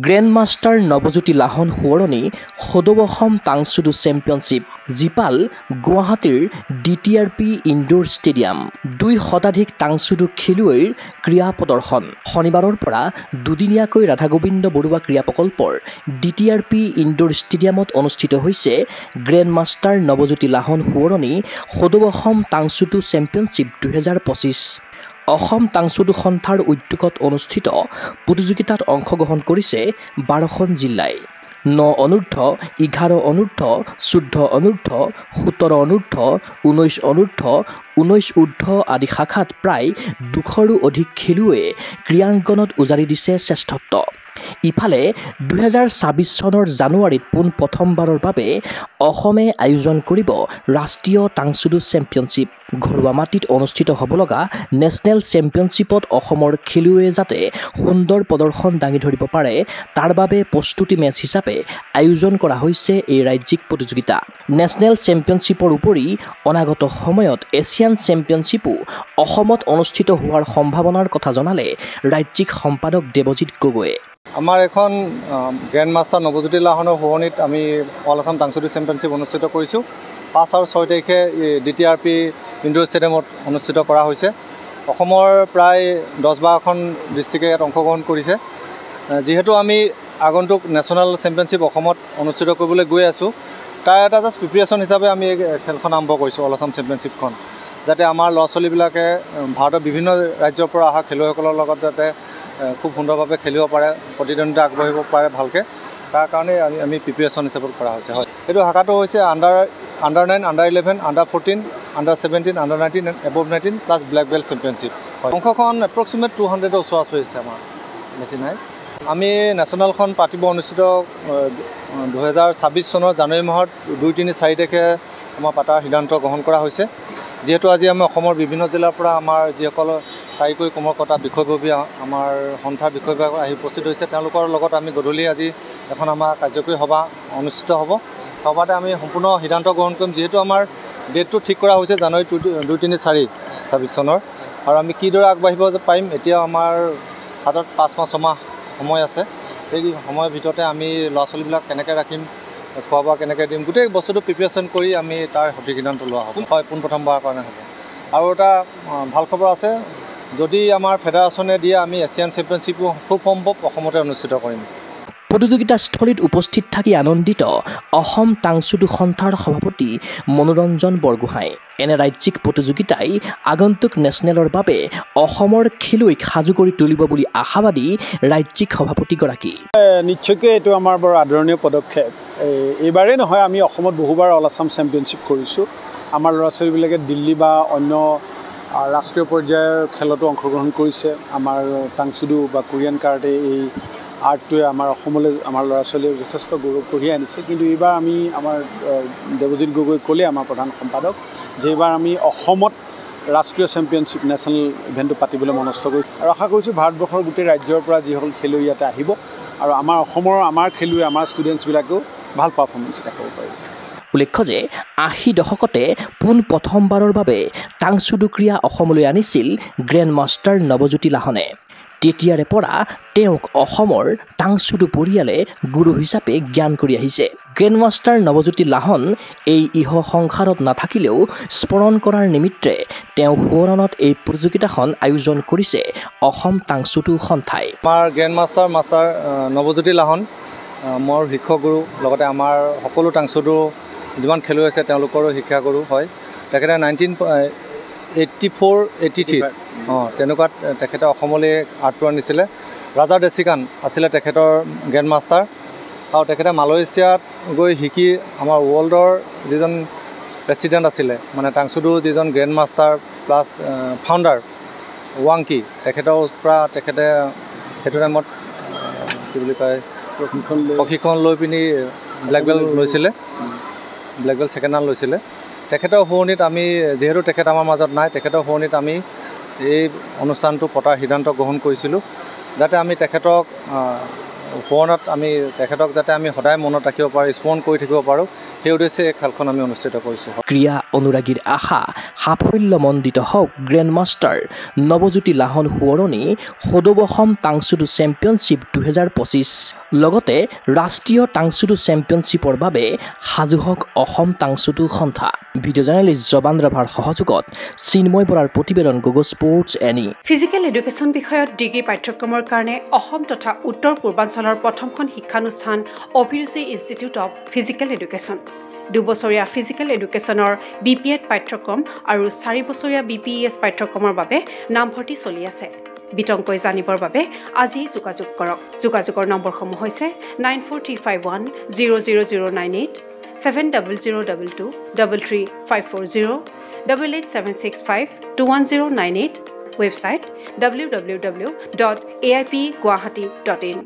Grandmaster Nabajyoti লাহন সোঁৱৰণী সদৌ টাংছুডু championship জিপাল গুৱাহাটীৰ DTRP ইনডোৰ ষ্টেডিয়াম 2 শতাধিক টাংছুডু খেলুৱৈৰ ক্ৰীড়া প্ৰদৰ্শন শনিবাৰৰ পৰা দুদিনীয়াকৈ ৰাধা গোবিন্দ বৰুৱা ক্ৰীড়া প্ৰকল্পৰ DTRP ইনডোৰ ষ্টেডিয়ামত অনুষ্ঠিত হৈছে গ্ৰেণ্ডমাষ্টাৰ নৱজ্যোতি লাহন সোঁৱৰণী সদৌ টাংছুডু চেম্পিয়নশ্বিপ 2025 অসম টাংছুডু সন্থাৰ উদ্যোগত অনুষ্ঠিত প্ৰতিযোগিতাত অংশগ্ৰহণ কৰিছে 12খন জিলাই 9 অনূৰ্ধ্ব 11 অনূৰ্ধ্ব 14 অনূৰ্ধ্ব 17 অনূৰ্ধ্ব 19 অনূৰ্ধ্ব 19 ঊৰ্ধ্ব আদি শাখাত প্ৰায় 200ৰো অধিক খেলুৱৈয়ে ক্ৰীড়াংগনত উজাৰি দিছে শ্ৰেষ্ঠত্ব ইফালে 2026 চনৰ জানুৱাৰীত প্ৰথমবাৰৰ বাবে অসমে আয়োজন কৰিব ৰাষ্ট্ৰীয় টাংছুডু চেম্পিয়নশ্বিপ ঘৰুৱা মাটিত অনুষ্ঠিত হ'ব লগা নেশ্যনেল চেম্পিয়নশ্বিপত অসমৰ খেলুৱৈয়ে যাতে সুন্দৰ প্ৰদৰ্শন দাঙি ধৰিব পাৰে তাৰ বাবে প্ৰস্তুতি মেচ হিচাপে আয়োজন কৰা হৈছে এই ৰাজ্যিক প্ৰতিযোগিতা নেশ্যনেল চেম্পিয়নশ্বিপৰ উপৰি অনাগত সময়ত এছিয়ান চেম্পিয়নশ্বিপো অসমত অনুষ্ঠিত হোৱাৰ সম্ভাৱনাৰ কথা জনালে ৰাজ্যিক সম্পাদক দেৱজিৎ গগৈয়ে আমাৰ এখন গ্ৰেণ্ডমাষ্টাৰ নৱজ্যোতি লাহনৰ সোঁৱৰণীত আমি অল আছাম টাংছুডু চেম্পিয়নশ্বিপ অনুষ্ঠিত কৰিছোঁ 5 আৰু 6 তাৰিখে DTRP ইনডোৰ ষ্টেডিয়ামত অনুষ্ঠিত কৰা হৈছে অসমৰ প্ৰায় 10-12খন ডিষ্ট্ৰিক্টে ইয়াত অংশগ্ৰহণ কৰিছে যিহেতু আমি আগন্তুক নেশ্যনেল চেম্পিয়নশ্বিপ অসমত অনুষ্ঠিত কৰিবলৈ গৈ আছোঁ তাৰ এটা জাষ্ট প্ৰিপেৰেশ্যন হিচাপে আমি এই খেলখন আৰম্ভ কৰিছোঁ অল আছাম চেম্পিয়নশ্বিপখন যাতে আমাৰ ল'ৰা ছোৱালীবিলাকে ভাৰতৰ বিভিন্ন ৰাজ্যৰ পৰা অহা খেলুৱৈসকলৰ লগত যাতে খুব সুন্দৰভাৱে খেলিব পাৰে প্ৰতিদ্বন্দ্বিতা আগবাঢ়িব পাৰে ভালকৈ তাৰ কাৰণে আমি প্ৰিপেৰেশ্যন হিচাপত কৰা হৈছে হয় এইটো শাখাটো হৈছে under 9 under 11 under 14 under 17 under 19 above 19 plus black belt championship হয় অংশখন এপ্ৰক্সিমেট 200ৰ ওচৰা-ওচৰি হৈছে আমাৰ বেছি নাই আমি নেশ্যনেলখন পাতিব অনুষ্ঠিত 2026 চনৰ জানুৱাৰী মাহৰ 2-3-4 তাৰিখে আমাৰ পাতাৰ সিদ্ধান্ত গ্ৰহণ কৰা হৈছে যিহেতু আজি আমি অসমৰ বিভিন্ন জিলাৰ পৰা আমাৰ যিসকল কাৰিকৰী কৰ্মকৰ্তা বিষয়ববী আমাৰ সন্থাৰ বিষয়ববী আহি উপস্থিত হৈছে তেওঁলোকৰ লগত আমি গধূলি আজি এখন আমাৰ কাৰ্যকৰী সভা অনুষ্ঠিত হ'ব সভাতে আমি সম্পূৰ্ণ সিদ্ধান্ত গ্ৰহণ কৰিম যিহেতু আমাৰ ডেটটো ঠিক কৰা হৈছে জানুৱাৰী 2-3-4 চনৰ আৰু আমি কিদৰে আগবাঢ়িব পাৰিম এতিয়া আমাৰ হাতত 5-6 মাহ সময় আছে সেই সময়ৰ ভিতৰতে আমি ল'ৰা ছোৱালীবিলাক কেনেকৈ ৰাখিম খোৱা বোৱা কেনেকৈ দিম গোটেই বস্তুটো প্ৰিপেৰেশ্যন কৰি আমি তাৰ সঠিক সিদ্ধান্ত লোৱা হ'ব হয় পোনপ্ৰথমবাৰৰ কাৰণে হ'ব আৰু এটা ভাল খবৰ আছে যদি আমাৰ ফেডাৰেশ্যনে দিয়ে আমি এছিয়ান চেম্পিয়নশ্বিপো খুব সম্ভৱ অসমতে অনুষ্ঠিত কৰিম প্ৰতিযোগিতাস্থলীত উপস্থিত থাকি আনন্দিত অসম টাংছুডু সন্থাৰ সভাপতি মনোৰঞ্জন বৰগোহাঁই এনে ৰাজ্যিক প্ৰতিযোগিতাই আগন্তুক নেশ্যনেলৰ বাবে অসমৰ খেলুৱৈক সাজু কৰি তুলিব বুলি আশাবাদী ৰাজ্যিক সভাপতিগৰাকী নিশ্চয়কৈ এইটো আমাৰ বৰ আদৰণীয় পদক্ষেপ এইবাৰেই নহয় আমি অসমত বহুবাৰ অল আছাম চেম্পিয়নশ্বিপ কৰিছোঁ আমাৰ ল'ৰা ছোৱালীবিলাকে দিল্লী বা অন্য ৰাষ্ট্ৰীয় পৰ্যায়ৰ খেলতো অংশগ্ৰহণ কৰিছে আমাৰ টাংছুডু বা কোৰিয়ান কাৰাটে এই আৰ্টটোৱে আমাৰ অসমলৈ আমাৰ ল'ৰা ছোৱালীয়ে যথেষ্ট গৌৰৱ কঢ়িয়াই আনিছে কিন্তু এইবাৰ আমি আমাৰ দেৱজিৎ গগৈ ক'লে আমাৰ প্ৰধান সম্পাদক যে এইবাৰ আমি অসমত ৰাষ্ট্ৰীয় চেম্পিয়নশ্বিপ নেশ্যনেল ইভেণ্টটো পাতিবলৈ মনস্থ কৰিছোঁ আৰু আশা কৰিছোঁ ভাৰতবৰ্ষৰ গোটেই ৰাজ্যৰ পৰা যিসকল খেলুৱৈ ইয়াতে আহিব আৰু আমাৰ অসমৰ আমাৰ খেলুৱৈ আমাৰ ষ্টুডেণ্টছবিলাকেও ভাল পাৰফৰ্মেঞ্চ দেখাব পাৰিব উল্লেখ্য যে 80 দশকতে প্ৰথমবাৰৰ বাবে টাংছুডু ক্ৰীড়া অসমলৈ আনিছিল গ্ৰেণ্ডমাষ্টাৰ নৱজ্যোতি লাহনে তেতিয়াৰে পৰা তেওঁক অসমৰ টাংছুডু পৰিয়ালে গুৰু হিচাপে জ্ঞান কৰি আহিছে গ্ৰেণ্ডমাষ্টাৰ নৱজ্যোতি লাহন এই ইহ সংসাৰত নাথাকিলেও স্মৰণ কৰাৰ নিমিত্তে তেওঁ সোঁৱৰণত এই প্ৰতিযোগিতাখন আয়োজন কৰিছে অসম টাংছুডু সন্থাই আমাৰ গ্ৰেণ্ডমাষ্টাৰ নৱজ্যোতি লাহন মোৰ শিক্ষাগুৰু লগতে আমাৰ সকলো টাংছুডু যিমান খেলুৱৈ আছে তেওঁলোকৰো শিক্ষাগুৰু হয় তেখেতে 1984-83 তেনেকুৱাত তেখেতে অসমলৈ আৰ্টটো আনিছিলে ৰাজা ডেচিকান আছিলে তেখেতৰ গ্ৰেণ্ডমাষ্টাৰ আৰু তেখেতে মালয়েছিয়াত গৈ শিকি আমাৰ ৱৰ্ল্ডৰ যিজন প্ৰেছিডেণ্ট আছিলে মানে টাংছুডু যিজন গ্ৰেণ্ডমাষ্টাৰ প্লাছ ফাউণ্ডাৰ ৱাংকি তেখেতৰ পৰা তেখেতে সেইটো টাইমত কি বুলি কয় প্ৰশিক্ষণ লৈ পিনি ব্লেক বেল্ট লৈছিলে ব্লেক বেল্ট ছেকেণ্ড ৰাউণ্ড লৈছিলে তেখেতৰ সোঁৱৰণীত আমি যিহেতু তেখেত আমাৰ মাজত নাই তেখেতৰ সোঁৱৰণীত আমি এই অনুষ্ঠানটো পতাৰ সিদ্ধান্ত গ্ৰহণ কৰিছিলোঁ যাতে আমি তেখেতক সোঁৱৰণত আমি তেখেতক যাতে আমি সদায় মনত ৰাখিব পাৰোঁ, স্মৰণ কৰি থাকিব পাৰোঁ, সেই উদ্দেশ্যে এই খেলখন আমি অনুষ্ঠিত কৰিছোঁ। ক্ৰীড়া অনুৰাগীৰ আশা সাফল্যমণ্ডিত হওক গ্ৰেণ্ড মাষ্টাৰ নৱজ্যোতি লাহন সোঁৱৰণী সদৌ টাংচুডু চেম্পিয়নশ্বিপ 2025। লগতে ৰাষ্ট্ৰীয় টাংচুডু চেম্পিয়নশ্বিপৰ বাবে সাজু হওক অসম টাংচুডু সন্থা। ভিডিঅ' জাৰ্নেলিষ্ট জবান ৰাভাৰ সহযোগত চিন্ময় বৰাৰ প্ৰতিবেদন Gogo sports any. Physical education বিষয়ত ডিগ্ৰী পাঠ্যক্ৰমৰ কাৰণে অসম তথা উত্তৰ পূৰ্বাঞ্চলৰ প্ৰথমখন শিক্ষানুষ্ঠান অভিৰুচি ইনষ্টিটিউট অৱ ফিজিকেল এডুকেশ্যন। 2 বছৰীয়া ফিজিকেল এডুকেশ্যনৰ BPEd পাঠ্যক্ৰম আৰু 4 বছৰীয়া BPES পাঠ্যক্ৰমৰ বাবে নামভৰ্তি চলি আছে। বিতংকৈ জানিবৰ বাবে আজি যোগাযোগ কৰক। যোগাযোগৰ নম্বৰসমূহ হৈছে 9435100098, 7002233540, 88765210998, ৱেবছাইট www.aipguwahati.in।